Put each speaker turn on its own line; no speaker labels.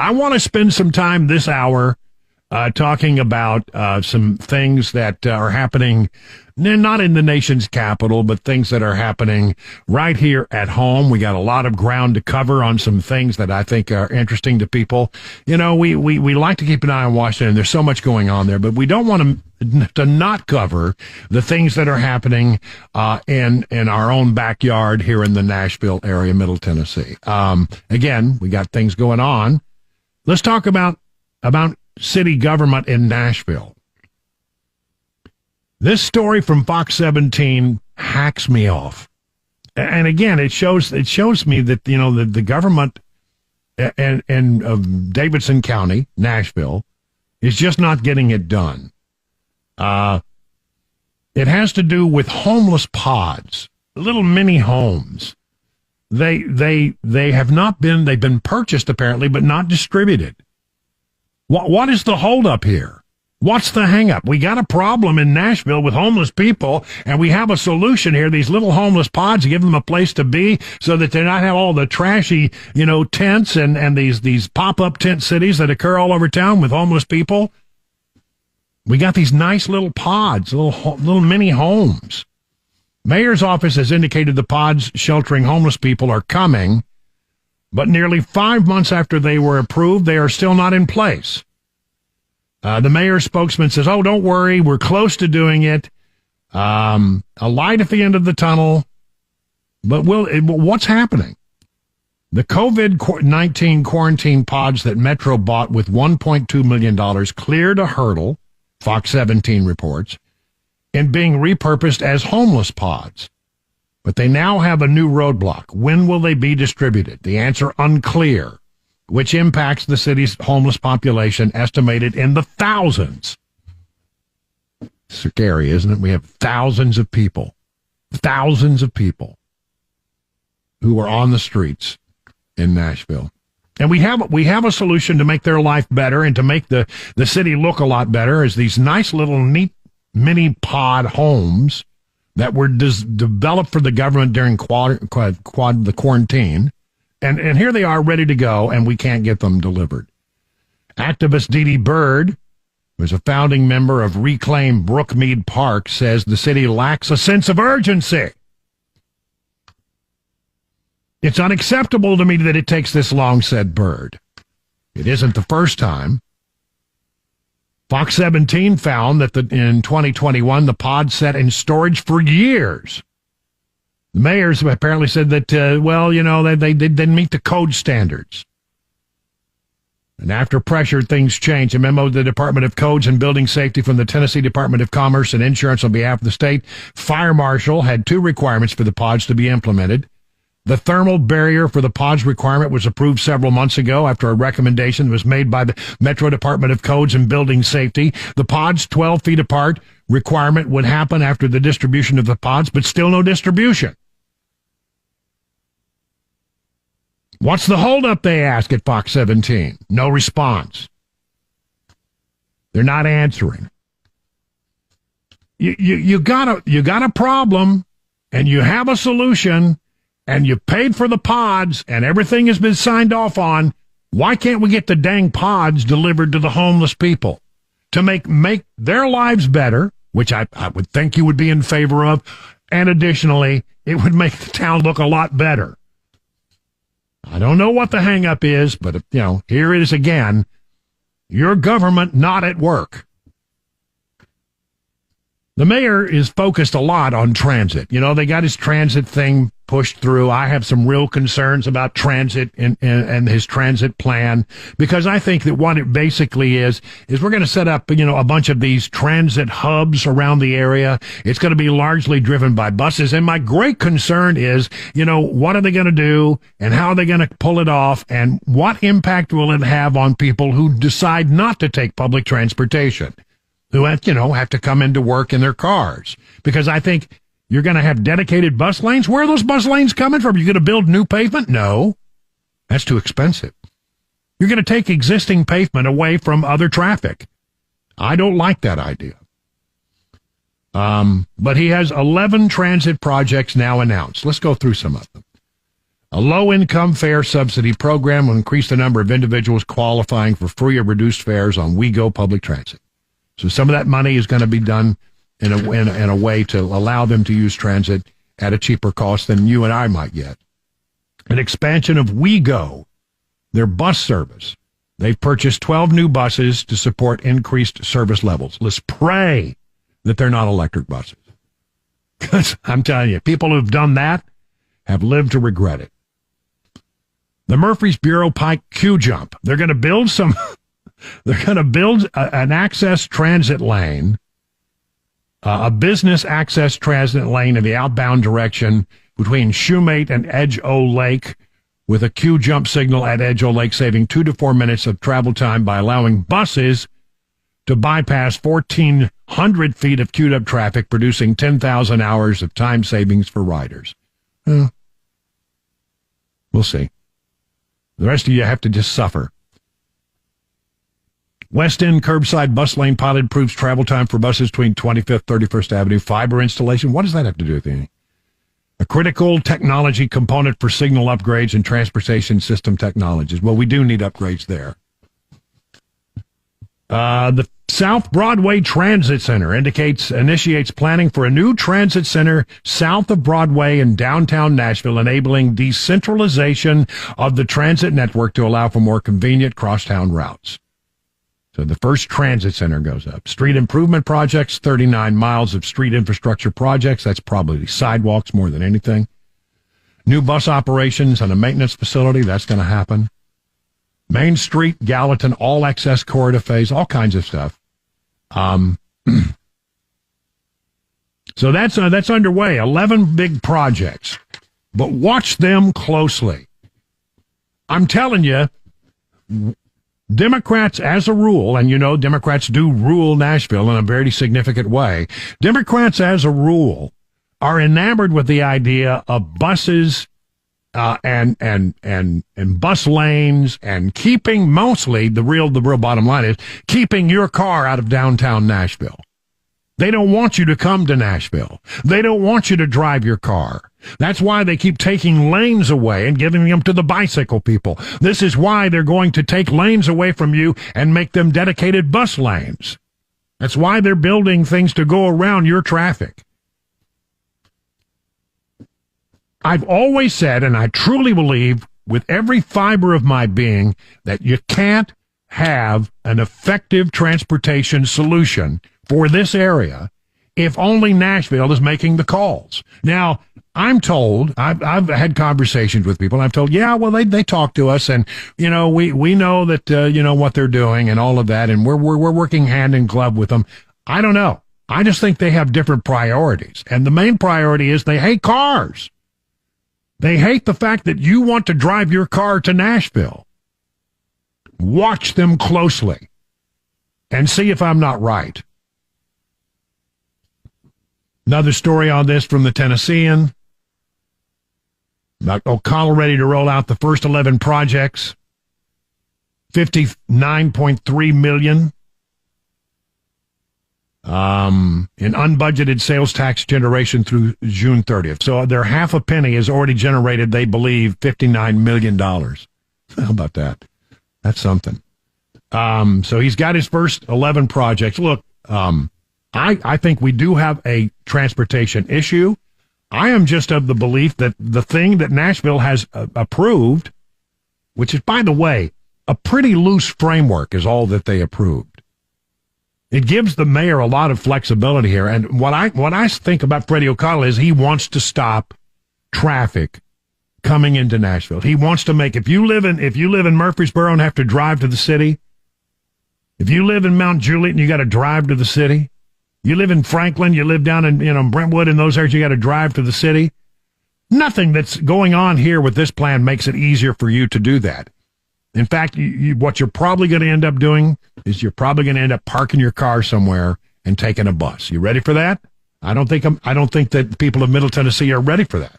I want to spend some time this hour talking about some things that are happening, not in the nation's capital, but things that are happening right here at home. We got a lot of ground to cover on some things that I think are interesting to people. You know, we like to keep an eye on Washington. There's so much going on there, but we don't want to not cover the things that are happening in our own backyard here in the Nashville area, Middle Tennessee. Again, we got things going on. Let's talk about city government in Nashville. This story from Fox 17 hacks me off. And again, it shows me that, you know, the government of Davidson County, Nashville, is just not getting it done. It has to do with homeless pods, little mini homes. They've been purchased apparently, but not distributed. What is the holdup here? What's the hang-up? We got a problem in Nashville with homeless people, and we have a solution here. These little homeless pods, give them a place to be so that they not have all the trashy, you know, tents and these pop-up tent cities that occur all over town with homeless people. We got these nice little pods, little mini homes. Mayor's office has indicated the pods sheltering homeless people are coming, but nearly 5 months after they were approved, they are still not in place. The mayor's spokesman says, "Oh, don't worry, we're close to doing it. A light at the end of the tunnel." But what's happening? The COVID-19 quarantine pods that Metro bought with $1.2 million cleared a hurdle, Fox 17 reports, in being repurposed as homeless pods. But they now have a new roadblock. When will they be distributed? The answer, unclear, which impacts the city's homeless population, estimated in the thousands. Scary, isn't it? We have thousands of people who are on the streets in Nashville. And we have a solution to make their life better and to make the city look a lot better, is these nice little neat mini pod homes that were developed for the government during the quarantine. And here they are ready to go, and we can't get them delivered. Activist Dee Dee Bird, who's a founding member of Reclaim Brookmead Park, says the city lacks a sense of urgency. "It's unacceptable to me that it takes this long," said Bird. It isn't the first time. Fox 17 found that in 2021, the pod sat in storage for years. The mayors apparently said that, they didn't meet the code standards. And after pressure, things changed. A memo to the Department of Codes and Building Safety from the Tennessee Department of Commerce and Insurance on behalf of the state fire marshal had two requirements for the pods to be implemented. The thermal barrier for the pods requirement was approved several months ago after a recommendation was made by the Metro Department of Codes and Building Safety. The pods 12 feet apart requirement would happen after the distribution of the pods, but still no distribution. What's the holdup, they ask at Fox 17. No response. They're not answering. You got a problem, and you have a solution, and you paid for the pods, and everything has been signed off on. Why can't we get the dang pods delivered to the homeless people to make their lives better, which I would think you would be in favor of, and additionally, it would make the town look a lot better. I don't know what the hang-up is, but, here it is again. Your government not at work. The mayor is focused a lot on transit. They got his transit thing pushed through. I have some real concerns about transit and his transit plan, because I think that what it basically is we're going to set up, a bunch of these transit hubs around the area. It's going to be largely driven by buses. And my great concern is, what are they going to do and how are they going to pull it off, and what impact will it have on people who decide not to take public transportation, who have to come into work in their cars? Because I think you're going to have dedicated bus lanes. Where are those bus lanes coming from? You're going to build new pavement? No, that's too expensive. You're going to take existing pavement away from other traffic. I don't like that idea. But he has 11 transit projects now announced. Let's go through some of them. A low-income fare subsidy program will increase the number of individuals qualifying for free or reduced fares on WeGo public transit. So some of that money is going to be done in a way to allow them to use transit at a cheaper cost than you and I might get. An expansion of WeGo, their bus service. They've purchased 12 new buses to support increased service levels. Let's pray that they're not electric buses. Because I'm telling you, people who've done that have lived to regret it. The Murfreesboro Pike Q Jump. They're going to build an access transit lane, a business access transit lane in the outbound direction between Shoemate and Edge-O Lake, with a Q jump signal at Edge-O Lake, saving 2 to 4 minutes of travel time by allowing buses to bypass 1,400 feet of queued-up traffic, producing 10,000 hours of time savings for riders. We'll see. The rest of you have to just suffer. West End curbside bus lane pilot improves travel time for buses between 25th, 31st Avenue. Fiber installation. What does that have to do with anything? A critical technology component for signal upgrades and transportation system technologies. Well, we do need upgrades there. The South Broadway Transit Center initiates planning for a new transit center south of Broadway in downtown Nashville, enabling decentralization of the transit network to allow for more convenient crosstown routes. So the first transit center goes up. Street improvement projects, 39 miles of street infrastructure projects. That's probably sidewalks more than anything. New bus operations and a maintenance facility. That's going to happen. Main Street, Gallatin, all access corridor phase, all kinds of stuff. So that's underway. 11 big projects, but watch them closely. I'm telling you, Democrats, as a rule, and you know Democrats do rule Nashville in a very significant way, Democrats, as a rule, are enamored with the idea of buses and bus lanes and keeping, mostly, the real bottom line is keeping your car out of downtown Nashville. They don't want you to come to Nashville. They don't want you to drive your car. That's why they keep taking lanes away and giving them to the bicycle people. This is why they're going to take lanes away from you and make them dedicated bus lanes. That's why they're building things to go around your traffic. I've always said, and I truly believe with every fiber of my being, that you can't have an effective transportation solution for this area if only Nashville is making the calls. Now, I'm told, I've had conversations with people, and I've told, yeah, well, they talk to us, and, you know, we know that, what they're doing and all of that, and we're working hand in glove with them. I don't know. I just think they have different priorities, and the main priority is they hate cars. They hate the fact that you want to drive your car to Nashville. Watch them closely and see if I'm not right. Another story on this from the Tennessean. O'Connell ready to roll out the first 11 projects. $59.3 million in unbudgeted sales tax generation through June 30th. So their half a penny has already generated, they believe, $59 million. How about that? That's something. So he's got his first 11 projects. Look, I think we do have a transportation issue. I am just of the belief that the thing that Nashville has approved, which is, by the way, a pretty loose framework, is all that they approved. It gives the mayor a lot of flexibility here. And what I think about Freddie O'Connell is he wants to stop traffic coming into Nashville. He wants to make, if you live in Murfreesboro and have to drive to the city, if you live in Mount Juliet and you got to drive to the city, you live in Franklin, you live down in Brentwood, and those areas, you got to drive to the city. Nothing that's going on here with this plan makes it easier for you to do that. In fact, what you're probably going to end up doing is you're probably going to end up parking your car somewhere and taking a bus. You ready for that? I don't think that people of Middle Tennessee are ready for that.